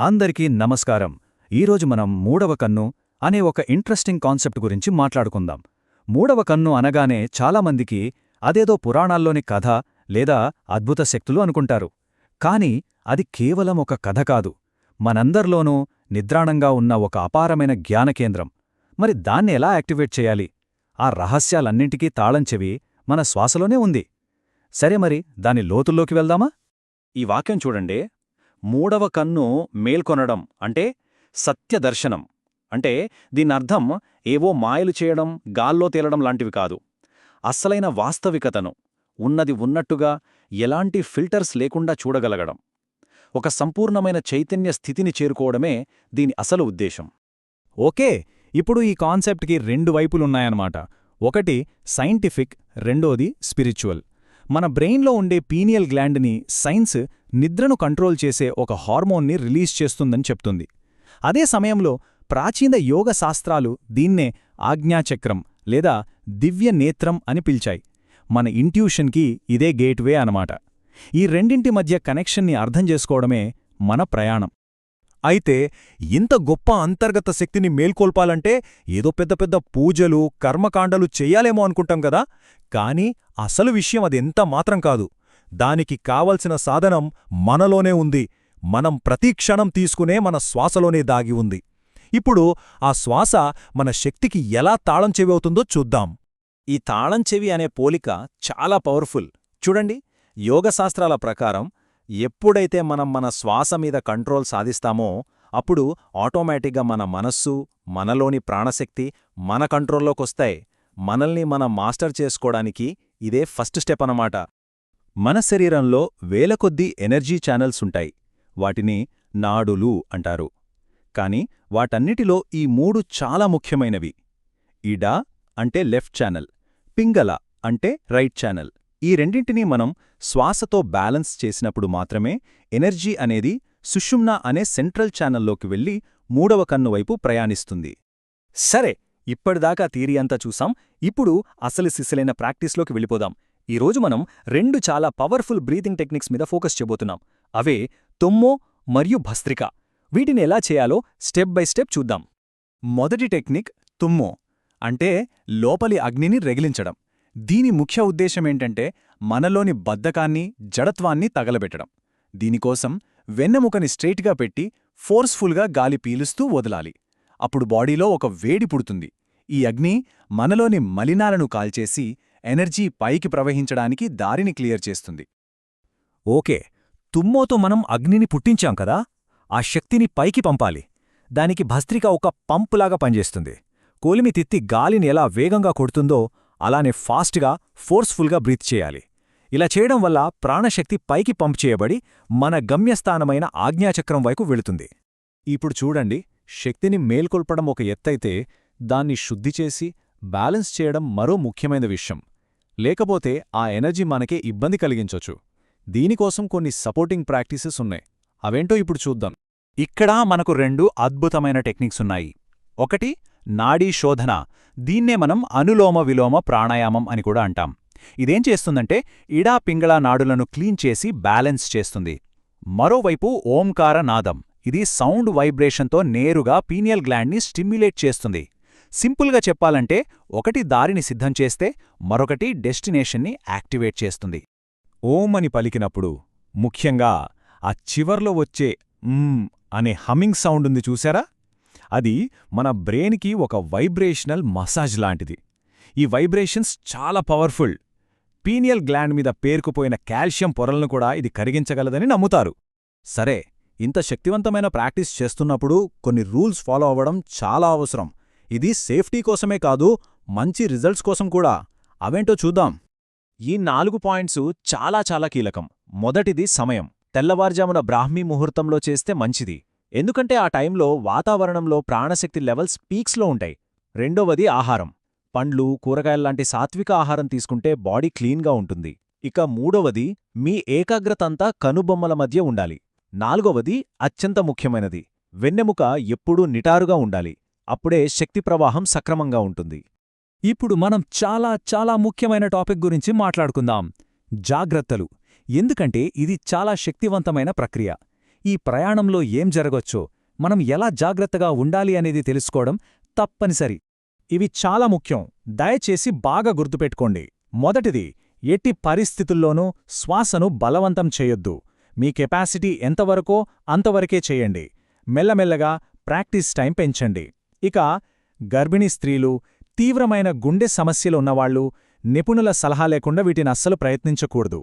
అందరికీ నమస్కారం. ఈరోజు మనం మూడవ కన్ను అనే ఒక ఇంట్రెస్టింగ్ కాన్సెప్ట్ గురించి మాట్లాడుకుందాం. మూడవ కన్ను అనగానే చాలామందికి అదేదో పురాణాల్లోని కథ లేదా అద్భుత శక్తులు అనుకుంటారు. కాని అది కేవలం ఒక కథ కాదు, మనందర్లోనూ నిద్రాణంగా ఉన్న ఒక అపారమైన జ్ఞానకేంద్రం. మరి దాన్ని ఎలా యాక్టివేట్ చేయాలి? ఆ రహస్యాలన్నింటికీ తాళం చెవి మన శ్వాసలోనే ఉంది. సరే, మరి దాని లోతుల్లోకి వెళ్దామా? ఈ వాక్యం చూడండి. మూడవ కన్ను మేల్కొనడం అంటే సత్యదర్శనం. అంటే దీనర్థం ఏవో మాయలు చేయడం, గాల్లో తేలడం లాంటివి కాదు. అస్సలైన వాస్తవికతను, ఉన్నది ఉన్నట్టుగా ఎలాంటి ఫిల్టర్స్ లేకుండా చూడగలగడం. ఒక సంపూర్ణమైన చైతన్య స్థితిని చేరుకోవడమే దీని అసలు ఉద్దేశం. ఓకే, ఇప్పుడు ఈ కాన్సెప్ట్కి రెండు వైపులున్నాయన్నమాట. ఒకటి సైంటిఫిక్, రెండోది స్పిరిచువల్. మన బ్రెయిన్లో ఉండే పీనియల్ గ్లాండ్ని సైన్స్ నిద్రను కంట్రోల్ చేసే ఒక హార్మోన్ని రిలీజ్ చేస్తుందని చెప్తుంది. అదే సమయంలో ప్రాచీన యోగ శాస్త్రాలు దీన్నే ఆజ్ఞాచక్రం లేదా దివ్య నేత్రం అని పిలిచాయి. మన ఇంట్యూషన్కి ఇదే గేట్వే అనమాట. ఈ రెండింటి మధ్య కనెక్షన్ని అర్థం చేసుకోవడమే మన ప్రయాణం. అయితే ఇంత గొప్ప అంతర్గత శక్తిని మేల్కొల్పాలంటే ఏదో పెద్ద పెద్ద పూజలు, కర్మకాండలు చెయ్యాలేమో అనుకుంటాం కదా. కాని అసలు విషయం అదెంత మాత్రం కాదు. దానికి కావలసిన సాధనం మనలోనే ఉంది. మనం ప్రతిక్షణం తీసుకునే మన శ్వాసలోనే దాగి ఉంది. ఇప్పుడు ఆ శ్వాస మన శక్తికి ఎలా తాళం చెవి అవుతుందో చూద్దాం. ఈ తాళం చెవి అనే పోలిక చాలా పవర్ఫుల్. చూడండి, యోగశాస్త్రాల ప్రకారం ఎప్పుడైతే మనం మన శ్వాస మీద కంట్రోల్ సాధిస్తామో అప్పుడు ఆటోమేటిక్గా మన మనస్సు, మనలోని ప్రాణశక్తి మన కంట్రోల్లోకొస్తాయి. మనల్ని మనం మాస్టర్ చేసుకోవడానికి ఇదే ఫస్ట్ స్టెప్ అన్నమాట. మన శరీరంలో వేలకొద్దీ ఎనర్జీ ఛానల్స్ ఉంటాయి. వాటిని నాడులు అంటారు. కాని వాటన్నిటిలో ఈ మూడు చాలా ముఖ్యమైనవి. ఇడా అంటే లెఫ్ట్ ఛానల్, పింగళ అంటే రైట్ ఛానల్. ఈ రెండింటినీ మనం శ్వాసతో బ్యాలెన్స్ చేసినప్పుడు మాత్రమే ఎనర్జీ అనేది సుషుమ్నా అనే సెంట్రల్ ఛానల్లోకి వెళ్లి మూడవ కన్ను వైపు ప్రయాణిస్తుంది. సరే, ఇప్పటిదాకా థియరీ అంతా చూసాం. ఇప్పుడు అసలు సిసలైన ప్రాక్టీస్లోకి వెళ్ళిపోదాం. ఈరోజు మనం రెండు చాలా పవర్ఫుల్ బ్రీతింగ్ టెక్నిక్స్ మీద ఫోకస్ చేయబోతున్నాం. అవే తొమ్మో మరియు భస్త్రిక. వీటిని ఎలా చేయాలో స్టెప్ బై స్టెప్ చూద్దాం. మొదటి టెక్నిక్ తుమ్మో అంటే లోపలి అగ్నిని రగిలించడం. దీని ముఖ్య ఉద్దేశమేంటంటే మనలోని బద్ధకాన్ని, జడత్వాన్ని తగలబెట్టడం. దీనికోసం వెన్నెముకని స్ట్రెయిట్గా పెట్టి ఫోర్స్ఫుల్గా గాలి పీలుస్తూ వదలాలి. అప్పుడు బాడీలో ఒక వేడి పుడుతుంది. ఈ అగ్ని మనలోని మలినాలను కాల్చేసి ఎనర్జీ పైకి ప్రవహించడానికి దారిని క్లియర్ చేస్తుంది. ఓకే, తుమ్మోతో మనం అగ్నిని పుట్టించాం కదా, ఆ శక్తిని పైకి పంపాలి. దానికి భస్త్రిక ఒక పంపులాగా పనిచేస్తుంది. కోలిమి తిత్తి గాలిని ఎలా వేగంగా కొడుతుందో అలానే ఫాస్ట్గా, ఫోర్స్ఫుల్గా బ్రీత్ చేయాలి. ఇలా చేయడం వల్ల ప్రాణశక్తి పైకి పంప్ చేయబడి మన గమ్యస్థానమైన ఆజ్ఞాచక్రం వైపు వెళుతుంది. ఇప్పుడు చూడండి, శక్తిని మేల్కొల్పడం ఒక ఎత్తైతే దాన్ని శుద్ధి చేసి బ్యాలెన్స్ చేయడం మరో ముఖ్యమైన విషయం. లేకపోతే ఆ ఎనర్జీ మనకే ఇబ్బంది కలిగించొచ్చు. దీనికోసం కొన్ని సపోర్టింగ్ ప్రాక్టీసెస్ ఉన్నాయి. అవేంటో ఇప్పుడు చూద్దాం. ఇక్కడ మనకు రెండు అద్భుతమైన టెక్నిక్స్ ఉన్నాయి. ఒకటి నాడీ శోధన. దీన్నే మనం అనులోమ విలోమ ప్రాణాయామం అని కూడా అంటాం. ఇదేం చేస్తుందంటే ఇడా పింగళ నాడులను క్లీన్ చేసి బ్యాలెన్స్ చేస్తుంది. మరోవైపు ఓంకార నాదం. ఇది సౌండ్ వైబ్రేషన్తో నేరుగా పీనియల్ గ్లాండ్ని స్టిమ్యులేట్ చేస్తుంది. సింపుల్గా చెప్పాలంటే ఒకటి దారిని సిద్ధం చేస్తే మరొకటి డెస్టినేషన్ని యాక్టివేట్ చేస్తుంది. ఓం అని పలికినప్పుడు ముఖ్యంగా ఆ చివర్లో వచ్చే అనే హమ్మింగ్ సౌండ్ ఉంది చూసారా? అది మన బ్రెయిన్కి ఒక వైబ్రేషనల్ మసాజ్ లాంటిది. ఈ వైబ్రేషన్స్ చాలా పవర్ఫుల్. పీనియల్ గ్లాండ్ మీద పేరుకుపోయిన కాల్షియం పొరలను కూడా ఇది కరిగించగలదని నమ్ముతారు. సరే, ఇంత శక్తివంతమైన ప్రాక్టీస్ చేస్తున్నప్పుడు కొన్ని రూల్స్ ఫాలో అవ్వడం చాలా అవసరం. ఇది సేఫ్టీ కోసమే కాదు, మంచి రిజల్ట్స్ కోసం కూడా. అవేంటో చూద్దాం. ఈ 4 పాయింట్సు చాలా చాలా కీలకం. మొదటిది సమయం. తెల్లవారుజామున బ్రాహ్మీ ముహూర్తంలో చేస్తే మంచిది. ఎందుకంటే ఆ టైంలో వాతావరణంలో ప్రాణశక్తి లెవెల్స్ పీక్స్లో ఉంటాయి. రెండవది ఆహారం. పండ్లు, కూరగాయల్లాంటి సాత్విక ఆహారం తీసుకుంటే బాడీ క్లీన్గా ఉంటుంది. ఇక మూడవది మీ ఏకాగ్రతంతా కనుబొమ్మల మధ్య ఉండాలి. నాలుగవది అత్యంత ముఖ్యమైనది, వెన్నెముక ఎప్పుడూ నిటారుగా ఉండాలి. అప్పుడే శక్తి ప్రవాహం సక్రమంగా ఉంటుంది. ఇప్పుడు మనం చాలా చాలా ముఖ్యమైన టాపిక్ గురించి మాట్లాడుకుందాం. జాగ్రత్తలు. ఎందుకంటే ఇది చాలా శక్తివంతమైన ప్రక్రియ. ఈ ప్రయాణంలో ఏం జరగొచ్చో, మనం ఎలా జాగ్రత్తగా ఉండాలి అనేది తెలుసుకోవడం తప్పనిసరి. ఇవి చాలా ముఖ్యం, దయచేసి బాగా గుర్తుపెట్టుకోండి. మొదటిది, ఎట్టి పరిస్థితుల్లోనూ శ్వాసను బలవంతం చేయొద్దు. మీ కెపాసిటీ ఎంతవరకో అంతవరకే చేయండి. మెల్లమెల్లగా ప్రాక్టీస్ టైం పెంచండి. ఇక గర్భిణీ స్త్రీలు, తీవ్రమైన గుండె సమస్యలున్నవాళ్లు నిపుణుల సలహా లేకుండా వీటిని అస్సలు ప్రయత్నించకూడదు.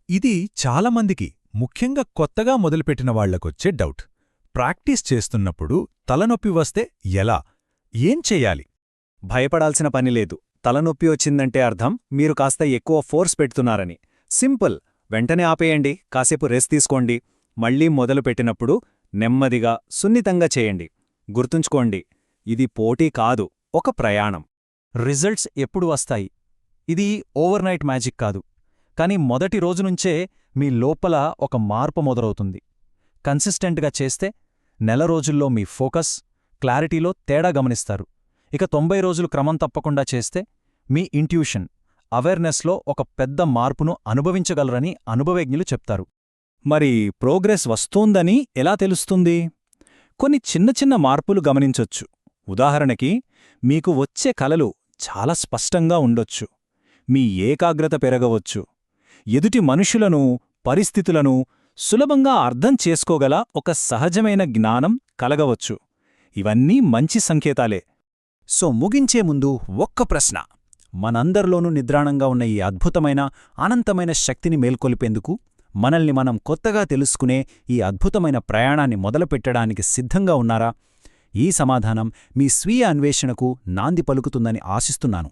ఇది చాలామందికి, ముఖ్యంగా కొత్తగా మొదలుపెట్టిన వాళ్లకొచ్చే డౌట్. ప్రాక్టీస్ చేస్తున్నప్పుడు తలనొప్పి వస్తే ఎలా, ఏం చెయ్యాలి? భయపడాల్సిన పనిలేదు. తలనొప్పి వచ్చిందంటే అర్థం మీరు కాస్త ఎక్కువ ఫోర్స్ పెడుతున్నారని. సింపుల్, వెంటనే ఆపేయండి, కాసేపు రెస్ట్ తీసుకోండి. మళ్లీ మొదలుపెట్టినప్పుడు నెమ్మదిగా, సున్నితంగా చేయండి. గుర్తుంచుకోండి, ఇది పోటీ కాదు, ఒక ప్రయాణం. రిజల్ట్స్ ఎప్పుడు వస్తాయి? ఇది ఓవర్నైట్ మ్యాజిక్ కాదు. కానీ మొదటి రోజునుంచే మీ లోపల ఒక మార్పు మొదలవుతుంది. కన్సిస్టెంట్గా చేస్తే నెల రోజుల్లో మీ ఫోకస్, క్లారిటీలో తేడా గమనిస్తారు. ఇక 90 రోజులు క్రమం తప్పకుండా చేస్తే మీ ఇంట్యూషన్, అవేర్నెస్లో ఒక పెద్ద మార్పును అనుభవించగలరని అనుభవజ్ఞులు చెప్తారు. మరి ప్రోగ్రెస్ వస్తోందని ఎలా తెలుస్తుంది? కొన్ని చిన్న చిన్న మార్పులు గమనించొచ్చు. ఉదాహరణకి, మీకు వచ్చే కలలు చాలా స్పష్టంగా ఉండొచ్చు. మీ ఏకాగ్రత పెరగవచ్చు. ఎదుటి మనుషులను, పరిస్థితులను సులభంగా అర్థం చేసుకోగల ఒక సహజమైన జ్ఞానం కలగవచ్చు. ఇవన్నీ మంచి సంకేతాలే. సో ముగించే ముందు ఒక్క ప్రశ్న. మనందరిలోనూ నిద్రాణంగా ఉన్న ఈ అద్భుతమైన, అనంతమైన శక్తిని మేల్కొల్పేందుకు, మనల్ని మనం కొత్తగా తెలుసుకునే ఈ అద్భుతమైన ప్రయాణాన్ని మొదలుపెట్టడానికి సిద్ధంగా ఉన్నారా? ఈ సమాధానం మీ స్వీయ అన్వేషణకు నాంది పలుకుతుందని ఆశిస్తున్నాను.